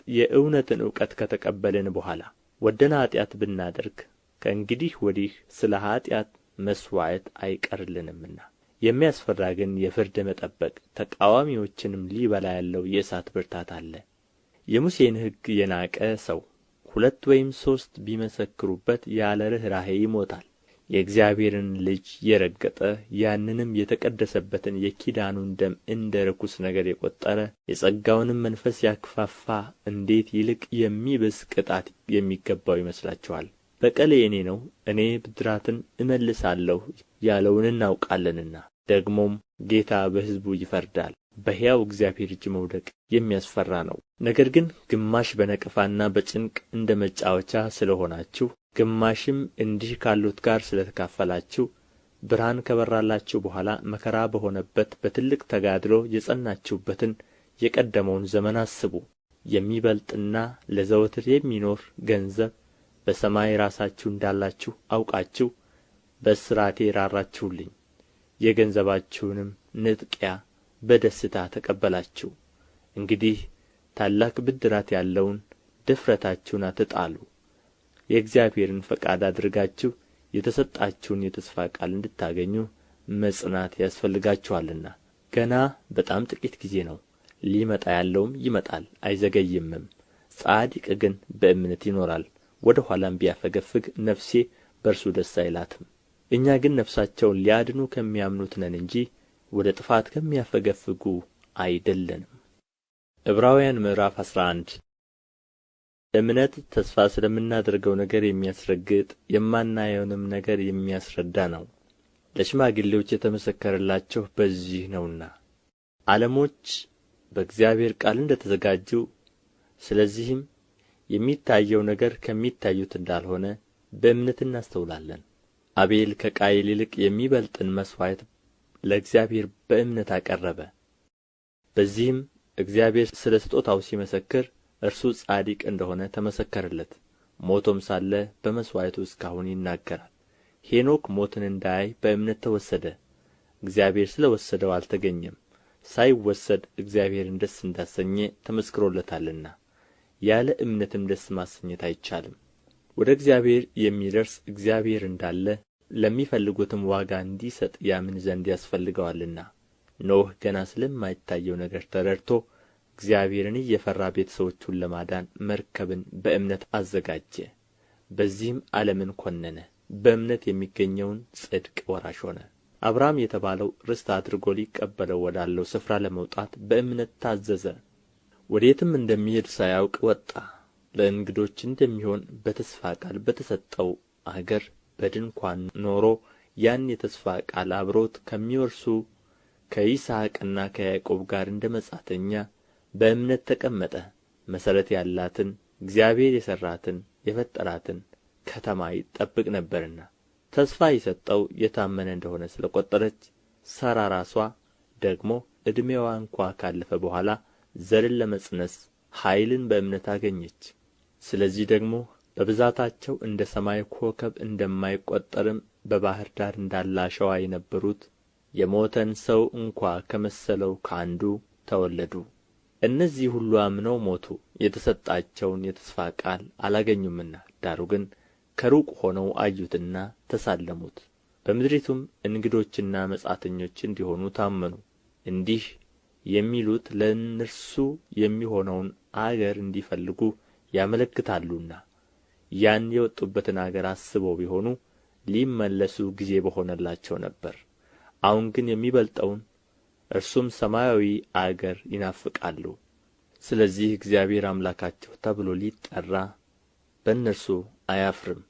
የእውነትን እውቀት ከተቀበልን በኋላ ወደን ኃጢአት ብናደርግ ከእንግዲህ ወዲህ ስለ ኃጢአት መሥዋዕት አይቀርልንምና የሚያስፈራ ግን የፍርድ መጠበቅ ተቃዋሚዎችንም ሊበላ ያለው የእሳት ብርታት አለ። የሙሴን ሕግ የናቀ ሰው ሁለት ወይም ሦስት ቢመሰክሩበት ያለ ርኅራኄ ይሞታል። የእግዚአብሔርን ልጅ የረገጠ ያንንም የተቀደሰበትን የኪዳኑን ደም እንደ ርኩስ ነገር የቈጠረ የጸጋውንም መንፈስ ያክፋፋ እንዴት ይልቅ የሚብስ ቅጣት የሚገባው ይመስላችኋል? በቀል የእኔ ነው፣ እኔ ብድራትን እመልሳለሁ ያለውን እናውቃለንና። ደግሞም ጌታ በሕዝቡ ይፈርዳል። በሕያው እግዚአብሔር እጅ መውደቅ የሚያስፈራ ነው። ነገር ግን ግማሽ በነቀፋና በጭንቅ እንደ መጫወቻ ስለ ሆናችሁ ግማሽም እንዲህ ካሉት ጋር ስለ ተካፈላችሁ ብርሃን ከበራላችሁ በኋላ መከራ በሆነበት በትልቅ ተጋድሎ የጸናችሁበትን የቀደመውን ዘመን አስቡ። የሚበልጥና ለዘወትር የሚኖር ገንዘብ በሰማይ ራሳችሁ እንዳላችሁ አውቃችሁ በእስራቴ ራራችሁልኝ። የገንዘባችሁንም ንጥቂያ በደስታ ተቀበላችሁ። እንግዲህ ታላቅ ብድራት ያለውን ድፍረታችሁን አትጣሉ። የእግዚአብሔርን ፈቃድ አድርጋችሁ የተሰጣችሁን የተስፋ ቃል እንድታገኙ መጽናት ያስፈልጋችኋልና። ገና በጣም ጥቂት ጊዜ ነው፣ ሊመጣ ያለውም ይመጣል አይዘገይምም። ጻድቅ ግን በእምነት ይኖራል። ወደ ኋላም ቢያፈገፍግ ነፍሴ በእርሱ ደስ አይላትም። እኛ ግን ነፍሳቸውን ሊያድኑ ከሚያምኑት ነን እንጂ ወደ ጥፋት ከሚያፈገፍጉ አይደለንም። ዕብራውያን ምዕራፍ 11 እምነት ተስፋ ስለምናደርገው ነገር የሚያስረግጥ የማናየውንም ነገር የሚያስረዳ ነው። ለሽማግሌዎች የተመሰከረላቸው በዚህ ነውና። ዓለሞች በእግዚአብሔር ቃል እንደ ተዘጋጁ ስለዚህም የሚታየው ነገር ከሚታዩት እንዳልሆነ በእምነት እናስተውላለን። አቤል ከቃየል ይልቅ የሚበልጥን መሥዋዕት ለእግዚአብሔር በእምነት አቀረበ። በዚህም እግዚአብሔር ስለ ስጦታው ሲመሰክር እርሱ ጻድቅ እንደሆነ ተመሰከረለት። ሞቶም ሳለ በመሥዋዕቱ እስካሁን ይናገራል። ሄኖክ ሞትን እንዳያይ በእምነት ተወሰደ፣ እግዚአብሔር ስለ ወሰደው አልተገኘም። ሳይወሰድ እግዚአብሔርን ደስ እንዳሰኘ ተመስክሮለታልና። ያለ እምነትም ደስ ማሰኘት አይቻልም። ወደ እግዚአብሔር የሚደርስ እግዚአብሔር እንዳለ ለሚፈልጉትም ዋጋ እንዲሰጥ ያምን ዘንድ ያስፈልገዋልና። ኖኅ ገና ስለማይታየው ነገር ተረድቶ እግዚአብሔርን እየፈራ ቤተ ሰዎቹን ለማዳን መርከብን በእምነት አዘጋጀ። በዚህም ዓለምን ኰነነ፣ በእምነት የሚገኘውን ጽድቅ ወራሽ ሆነ። አብርሃም የተባለው ርስት አድርጎ ሊቀበለው ወዳለው ስፍራ ለመውጣት በእምነት ታዘዘ። ወዴትም እንደሚሄድ ሳያውቅ ወጣ። ለእንግዶች እንደሚሆን በተስፋ ቃል በተሰጠው አገር በድንኳን ኖሮ ያን የተስፋ ቃል አብሮት ከሚወርሱ ከይስሐቅና ከያዕቆብ ጋር እንደ መጻተኛ በእምነት ተቀመጠ። መሠረት ያላትን እግዚአብሔር የሠራትን የፈጠራትን ከተማ ይጠብቅ ነበርና ተስፋ የሰጠው የታመነ እንደሆነ ስለ ቈጠረች ሳራ ራሷ ደግሞ ዕድሜዋ እንኳ ካለፈ በኋላ ዘርን ለመፅነስ ኃይልን በእምነት አገኘች። ስለዚህ ደግሞ በብዛታቸው እንደ ሰማይ ኮከብ እንደማይቈጠርም በባሕር ዳር እንዳለ አሸዋ የነበሩት የሞተን ሰው እንኳ ከመሰለው ከአንዱ ተወለዱ። እነዚህ ሁሉ አምነው ሞቱ፣ የተሰጣቸውን የተስፋ ቃል አላገኙምና። ዳሩ ግን ከሩቅ ሆነው አዩትና ተሳለሙት። በምድሪቱም እንግዶችና መጻተኞች እንዲሆኑ ታመኑ። እንዲህ የሚሉት ለእነርሱ የሚሆነውን አገር እንዲፈልጉ ያመለክታሉና ያን የወጡበትን አገር አስበው ቢሆኑ ሊመለሱ ጊዜ በሆነላቸው ነበር። አሁን ግን የሚበልጠውን እርሱም ሰማያዊ አገር ይናፍቃሉ። ስለዚህ እግዚአብሔር አምላካቸው ተብሎ ሊጠራ በእነርሱ አያፍርም፣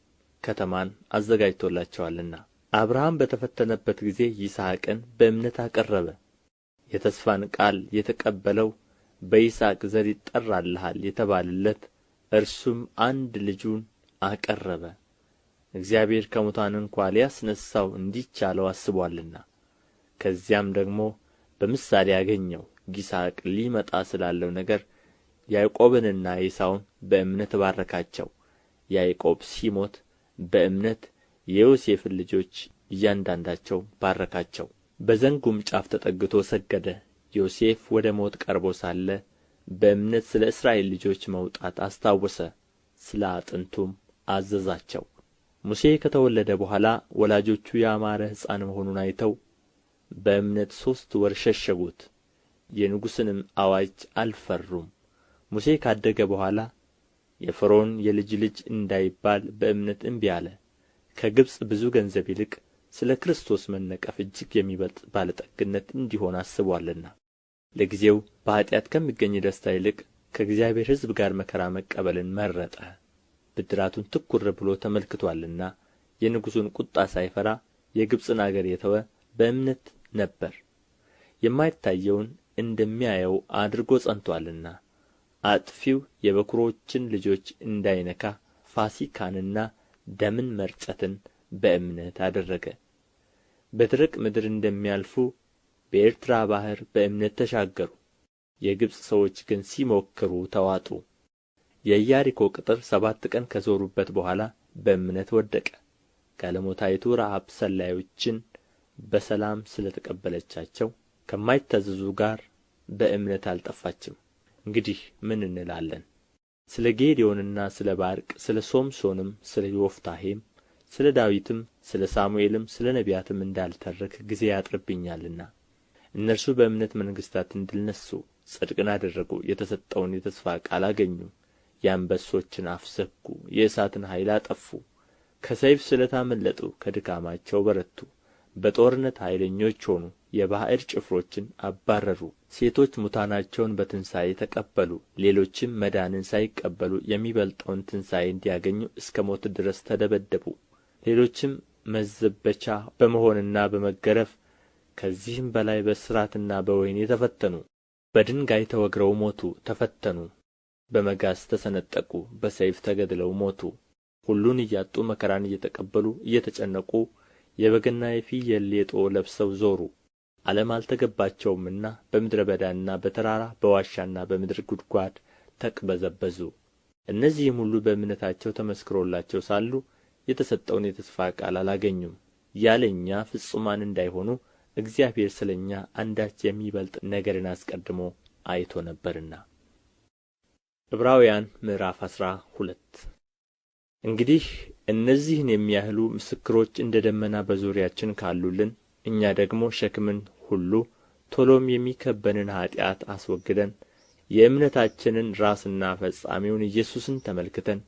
ከተማን አዘጋጅቶላቸዋልና። አብርሃም በተፈተነበት ጊዜ ይስሐቅን በእምነት አቀረበ። የተስፋን ቃል የተቀበለው በይስሐቅ ዘር ይጠራልሃል የተባለለት እርሱም አንድ ልጁን አቀረበ። እግዚአብሔር ከሙታን እንኳ ሊያስነሣው እንዲቻለው አስቦአልና። ከዚያም ደግሞ በምሳሌ አገኘው። ይስሐቅ ሊመጣ ስላለው ነገር ያዕቆብንና ኤሳውን በእምነት ባረካቸው። ያዕቆብ ሲሞት በእምነት የዮሴፍን ልጆች እያንዳንዳቸው ባረካቸው። በዘንጉም ጫፍ ተጠግቶ ሰገደ። ዮሴፍ ወደ ሞት ቀርቦ ሳለ በእምነት ስለ እስራኤል ልጆች መውጣት አስታወሰ፣ ስለ አጥንቱም አዘዛቸው። ሙሴ ከተወለደ በኋላ ወላጆቹ ያማረ ሕፃን መሆኑን አይተው በእምነት 3 ወር ሸሸጉት፣ የንጉሥንም አዋጅ አልፈሩም። ሙሴ ካደገ በኋላ የፈርዖን የልጅ ልጅ እንዳይባል በእምነት እምቢ አለ። ከግብጽ ብዙ ገንዘብ ይልቅ ስለ ክርስቶስ መነቀፍ እጅግ የሚበልጥ ባለጠግነት እንዲሆን አስቦአልና። ለጊዜው በኃጢአት ከሚገኝ ደስታ ይልቅ ከእግዚአብሔር ሕዝብ ጋር መከራ መቀበልን መረጠ። ብድራቱን ትኵር ብሎ ተመልክቶአልና የንጉሡን ቍጣ ሳይፈራ የግብጽን አገር የተወ በእምነት ነበር። የማይታየውን እንደሚያየው አድርጎ ጸንቶአልና። አጥፊው የበኵሮችን ልጆች እንዳይነካ ፋሲካንና ደምን መርጨትን በእምነት አደረገ። በደረቅ ምድር እንደሚያልፉ በኤርትራ ባሕር በእምነት ተሻገሩ። የግብጽ ሰዎች ግን ሲሞክሩ ተዋጡ። የኢያሪኮ ቅጥር 7 ቀን ከዞሩበት በኋላ በእምነት ወደቀ። ጋለሞታይቱ ረዓብ ሰላዮችን በሰላም ስለ ተቀበለቻቸው ከማይታዘዙ ጋር በእምነት አልጠፋችም። እንግዲህ ምን እንላለን? ስለ ጌዴዎንና ስለ ባርቅ፣ ስለ ሶምሶንም፣ ስለ ዮፍታሔም፣ ስለ ዳዊትም፣ ስለ ሳሙኤልም፣ ስለ ነቢያትም እንዳልተርክ ጊዜ ያጥርብኛልና። እነርሱ በእምነት መንግሥታትን ድል ነሡ፣ ጽድቅን አደረጉ፣ የተሰጠውን የተስፋ ቃል አገኙ፣ የአንበሶችን አፍ ዘጉ፣ የእሳትን ኃይል አጠፉ፣ ከሰይፍ ስለት አመለጡ፣ ከድካማቸው በረቱ፣ በጦርነት ኃይለኞች ሆኑ፣ የባዕድ ጭፍሮችን አባረሩ። ሴቶች ሙታናቸውን በትንሣኤ ተቀበሉ። ሌሎችም መዳንን ሳይቀበሉ የሚበልጠውን ትንሣኤ እንዲያገኙ እስከ ሞት ድረስ ተደበደቡ። ሌሎችም መዘበቻ በመሆንና በመገረፍ ከዚህም በላይ በእስራትና በወህኒ ተፈተኑ። በድንጋይ ተወግረው ሞቱ፣ ተፈተኑ። በመጋዝ ተሰነጠቁ፣ በሰይፍ ተገድለው ሞቱ። ሁሉን እያጡ መከራን እየተቀበሉ እየተጨነቁ የበግና የፍየል ሌጦ ለብሰው ዞሩ። ዓለም አልተገባቸውምና በምድረ በዳና በተራራ በዋሻና በምድር ጕድጓድ ተቅበዘበዙ። እነዚህም ሁሉ በእምነታቸው ተመስክሮላቸው ሳሉ የተሰጠውን የተስፋ ቃል አላገኙም። ያለ እኛ ፍጹማን እንዳይሆኑ እግዚአብሔር ስለ እኛ አንዳች የሚበልጥ ነገርን አስቀድሞ አይቶ ነበርና። ዕብራውያን ምዕራፍ 12 እንግዲህ እነዚህን የሚያህሉ ምስክሮች እንደ ደመና በዙሪያችን ካሉልን፣ እኛ ደግሞ ሸክምን ሁሉ ቶሎም የሚከበንን ኃጢአት አስወግደን የእምነታችንን ራስና ፈጻሚውን ኢየሱስን ተመልክተን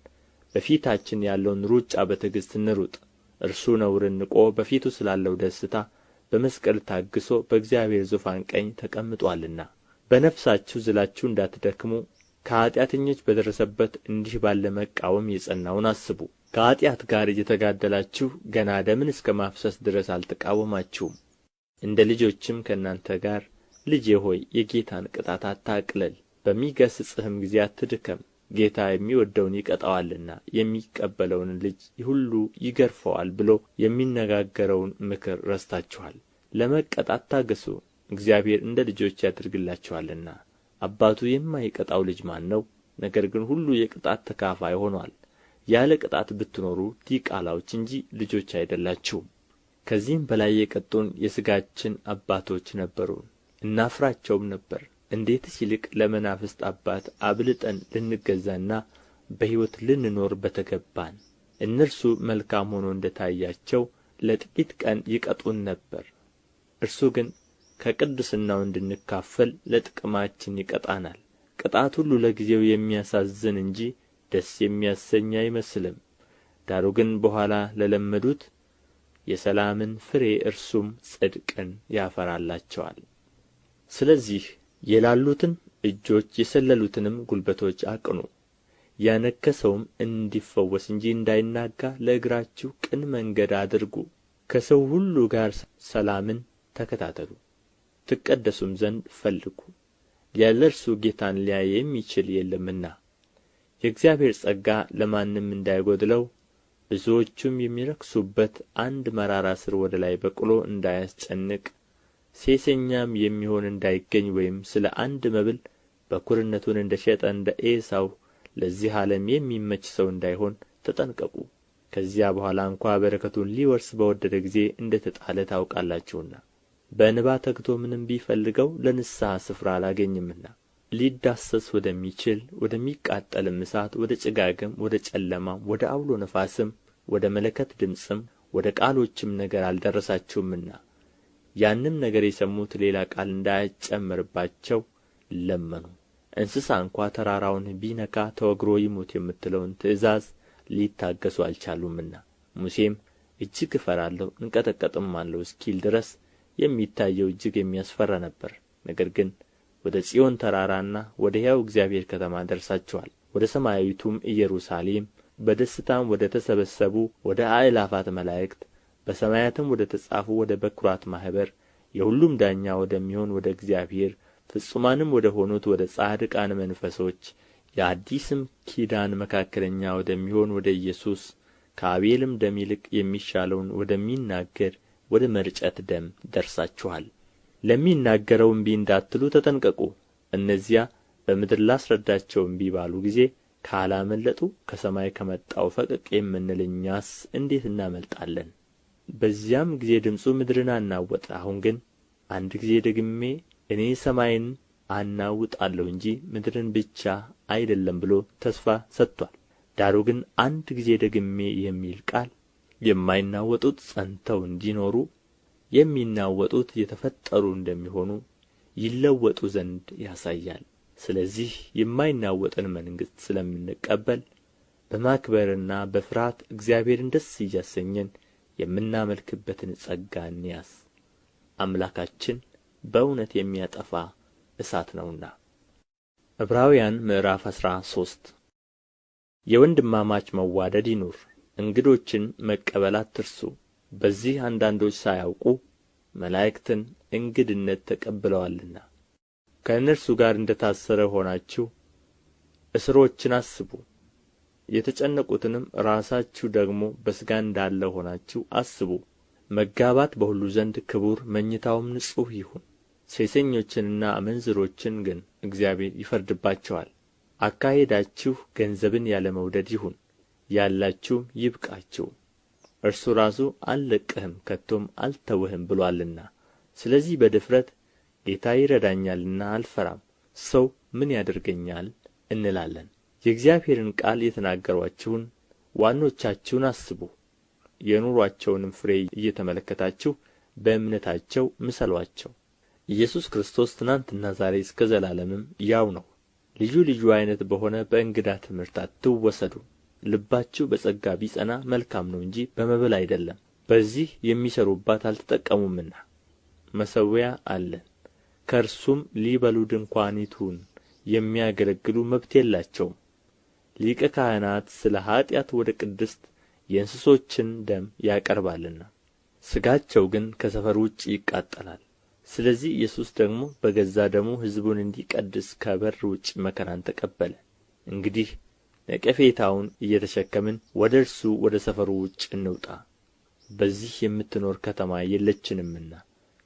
በፊታችን ያለውን ሩጫ በትዕግሥት እንሩጥ። እርሱ ነውርን ንቆ በፊቱ ስላለው ደስታ በመስቀል ታግሶ በእግዚአብሔር ዙፋን ቀኝ ተቀምጦአልና። በነፍሳችሁ ዝላችሁ እንዳትደክሙ ከኃጢአተኞች በደረሰበት እንዲህ ባለ መቃወም የጸናውን አስቡ። ከኃጢአት ጋር እየተጋደላችሁ ገና ደምን እስከ ማፍሰስ ድረስ አልተቃወማችሁም። እንደ ልጆችም ከእናንተ ጋር ልጄ ሆይ የጌታን ቅጣት አታቅልል፣ በሚገሥጽህም ጊዜ አትድከም። ጌታ የሚወደውን ይቀጣዋልና የሚቀበለውን ልጅ ሁሉ ይገርፈዋል ብሎ የሚነጋገረውን ምክር ረስታችኋል። ለመቀጣት ታገሡ፣ እግዚአብሔር እንደ ልጆች ያደርግላችኋልና። አባቱ የማይቀጣው ልጅ ማን ነው? ነገር ግን ሁሉ የቅጣት ተካፋይ ሆኗል። ያለ ቅጣት ብትኖሩ ዲቃላዎች እንጂ ልጆች አይደላችሁም። ከዚህም በላይ የቀጡን የሥጋችን አባቶች ነበሩን፣ እናፍራቸውም ነበር። እንዴትስ ይልቅ ለመናፍስት አባት አብልጠን ልንገዛና በሕይወት ልንኖር በተገባን። እነርሱ መልካም ሆኖ እንደ ታያቸው ለጥቂት ቀን ይቀጡን ነበር፣ እርሱ ግን ከቅድስናው እንድንካፈል ለጥቅማችን ይቀጣናል። ቅጣት ሁሉ ለጊዜው የሚያሳዝን እንጂ ደስ የሚያሰኝ አይመስልም፣ ዳሩ ግን በኋላ ለለመዱት የሰላምን ፍሬ እርሱም ጽድቅን ያፈራላቸዋል። ስለዚህ የላሉትን እጆች የሰለሉትንም ጉልበቶች አቅኑ፣ ያነከሰውም እንዲፈወስ እንጂ እንዳይናጋ ለእግራችሁ ቅን መንገድ አድርጉ። ከሰው ሁሉ ጋር ሰላምን ተከታተሉ፣ ትቀደሱም ዘንድ ፈልጉ። ያለ እርሱ ጌታን ሊያይ የሚችል የለምና። የእግዚአብሔር ጸጋ ለማንም እንዳይጎድለው ብዙዎቹም የሚረክሱበት አንድ መራራ ሥር ወደ ላይ በቅሎ እንዳያስጨንቅ፣ ሴሰኛም የሚሆን እንዳይገኝ ወይም ስለ አንድ መብል በኵርነቱን እንደ ሸጠ እንደ ኤሳው ለዚህ ዓለም የሚመች ሰው እንዳይሆን ተጠንቀቁ። ከዚያ በኋላ እንኳ በረከቱን ሊወርስ በወደደ ጊዜ እንደ ተጣለ ታውቃላችሁና። በእንባ ተግቶ ምንም ቢፈልገው ለንስሐ ስፍራ አላገኝምና ሊዳሰስ ወደሚችል ወደሚቃጠልም እሳት፣ ወደ ጭጋግም፣ ወደ ጨለማም፣ ወደ አውሎ ነፋስም፣ ወደ መለከት ድምፅም፣ ወደ ቃሎችም ነገር አልደረሳችሁምና ያንም ነገር የሰሙት ሌላ ቃል እንዳይጨመርባቸው ለመኑ። እንስሳ እንኳ ተራራውን ቢነካ ተወግሮ ይሙት የምትለውን ትእዛዝ ሊታገሡ አልቻሉምና ሙሴም እጅግ እፈራለሁ እንቀጠቀጥማለሁ እስኪል ድረስ የሚታየው እጅግ የሚያስፈራ ነበር። ነገር ግን ወደ ጽዮን ተራራና ወደ ሕያው እግዚአብሔር ከተማ ደርሳችኋል፣ ወደ ሰማያዊቱም ኢየሩሳሌም፣ በደስታም ወደ ተሰበሰቡ ወደ አእላፋት መላእክት፣ በሰማያትም ወደ ተጻፉ ወደ በኵራት ማኅበር፣ የሁሉም ዳኛ ወደሚሆን ወደ እግዚአብሔር፣ ፍጹማንም ወደ ሆኑት ወደ ጻድቃን መንፈሶች፣ የአዲስም ኪዳን መካከለኛ ወደሚሆን ወደ ኢየሱስ፣ ከአቤልም ደም ይልቅ የሚሻለውን ወደሚናገር ወደ መርጨት ደም ደርሳችኋል። ለሚናገረው እምቢ እንዳትሉ ተጠንቀቁ። እነዚያ በምድር ላስረዳቸው እምቢ ባሉ ጊዜ ካላመለጡ ከሰማይ ከመጣው ፈቀቅ የምንል እኛስ እንዴት እናመልጣለን? በዚያም ጊዜ ድምፁ ምድርን አናወጠ። አሁን ግን አንድ ጊዜ ደግሜ እኔ ሰማይን አናውጣለሁ እንጂ ምድርን ብቻ አይደለም ብሎ ተስፋ ሰጥቶአል። ዳሩ ግን አንድ ጊዜ ደግሜ የሚል ቃል የማይናወጡት ጸንተው እንዲኖሩ የሚናወጡት የተፈጠሩ እንደሚሆኑ ይለወጡ ዘንድ ያሳያል። ስለዚህ የማይናወጥን መንግሥት ስለምንቀበል በማክበርና በፍርሃት እግዚአብሔርን ደስ እያሰኘን የምናመልክበትን ጸጋ እንያዝ። አምላካችን በእውነት የሚያጠፋ እሳት ነውና። ዕብራውያን ምዕራፍ 13 የወንድማማች መዋደድ ይኑር፣ እንግዶችን መቀበል አትርሱ። በዚህ አንዳንዶች ሳያውቁ መላእክትን እንግድነት ተቀብለዋልና ከእነርሱ ጋር እንደ ታሰረ ሆናችሁ እስሮችን አስቡ። የተጨነቁትንም ራሳችሁ ደግሞ በሥጋ እንዳለ ሆናችሁ አስቡ። መጋባት በሁሉ ዘንድ ክቡር፣ መኝታውም ንጹሕ ይሁን። ሴሰኞችንና አመንዝሮችን ግን እግዚአብሔር ይፈርድባቸዋል። አካሄዳችሁ ገንዘብን ያለ መውደድ ይሁን፣ ያላችሁም ይብቃችሁ። እርሱ ራሱ አልለቅህም ከቶም አልተውህም ብሎአልና። ስለዚህ በድፍረት ጌታ ይረዳኛልና አልፈራም፣ ሰው ምን ያደርገኛል እንላለን። የእግዚአብሔርን ቃል የተናገሩአችሁን ዋኖቻችሁን አስቡ። የኑሮአቸውንም ፍሬ እየተመለከታችሁ በእምነታቸው ምሰሉአቸው። ኢየሱስ ክርስቶስ ትናንትና ዛሬ እስከ ዘላለምም ያው ነው። ልዩ ልዩ ዓይነት በሆነ በእንግዳ ትምህርት አትወሰዱ። ልባችሁ በጸጋ ቢጸና መልካም ነው እንጂ በመብል አይደለም፣ በዚህ የሚሠሩባት አልተጠቀሙምና። መሠዊያ አለን፣ ከእርሱም ሊበሉ ድንኳኒቱን የሚያገለግሉ መብት የላቸውም። ሊቀ ካህናት ስለ ኃጢአት ወደ ቅድስት የእንስሶችን ደም ያቀርባልና ሥጋቸው ግን ከሰፈር ውጭ ይቃጠላል። ስለዚህ ኢየሱስ ደግሞ በገዛ ደሙ ሕዝቡን እንዲቀድስ ከበር ውጭ መከራን ተቀበለ። እንግዲህ ነቀፌታውን እየተሸከምን ወደ እርሱ ወደ ሰፈሩ ውጭ እንውጣ። በዚህ የምትኖር ከተማ የለችንምና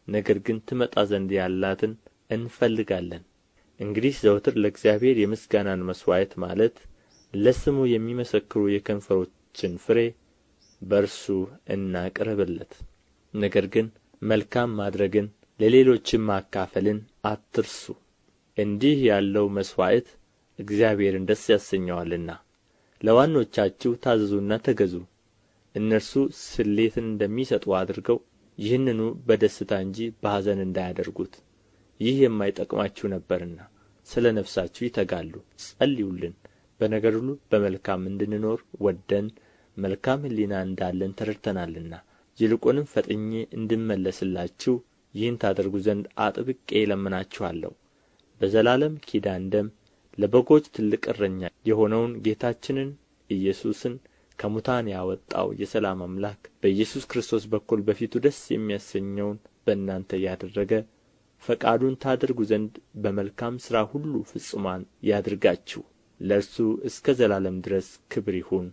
ነገር ግን ትመጣ ዘንድ ያላትን እንፈልጋለን። እንግዲህ ዘወትር ለእግዚአብሔር የምስጋናን መሥዋዕት ማለት ለስሙ የሚመሰክሩ የከንፈሮችን ፍሬ በእርሱ እናቅርብለት። ነገር ግን መልካም ማድረግን ለሌሎችም ማካፈልን አትርሱ። እንዲህ ያለው መሥዋዕት እግዚአብሔርን ደስ ያሰኘዋልና። ለዋኖቻችሁ ታዘዙና ተገዙ፣ እነርሱ ስሌትን እንደሚሰጡ አድርገው ይህንኑ በደስታ እንጂ በኀዘን እንዳያደርጉት፣ ይህ የማይጠቅማችሁ ነበርና። ስለ ነፍሳችሁ ይተጋሉ። ጸልዩልን። በነገር ሁሉ በመልካም እንድንኖር ወደን መልካም ሕሊና እንዳለን ተረድተናልና። ይልቁንም ፈጥኜ እንድመለስላችሁ ይህን ታደርጉ ዘንድ አጥብቄ እለምናችኋለሁ። በዘላለም ኪዳን ደም ለበጎች ትልቅ እረኛ የሆነውን ጌታችንን ኢየሱስን ከሙታን ያወጣው የሰላም አምላክ በኢየሱስ ክርስቶስ በኩል በፊቱ ደስ የሚያሰኘውን በእናንተ ያደረገ ፈቃዱን ታደርጉ ዘንድ በመልካም ሥራ ሁሉ ፍጹማን ያድርጋችሁ። ለእርሱ እስከ ዘላለም ድረስ ክብር ይሁን፣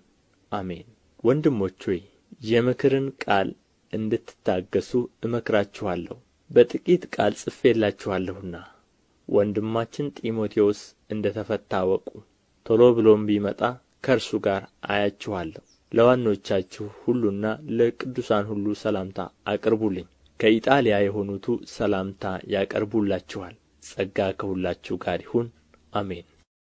አሜን። ወንድሞች ሆይ የምክርን ቃል እንድትታገሡ እመክራችኋለሁ። በጥቂት ቃል ጽፌላችኋለሁና። ወንድማችን ጢሞቴዎስ እንደ ተፈታ እወቁ። ቶሎ ብሎም ቢመጣ ከእርሱ ጋር አያችኋለሁ። ለዋኖቻችሁ ሁሉና ለቅዱሳን ሁሉ ሰላምታ አቅርቡልኝ። ከኢጣልያ የሆኑቱ ሰላምታ ያቀርቡላችኋል። ጸጋ ከሁላችሁ ጋር ይሁን፣ አሜን።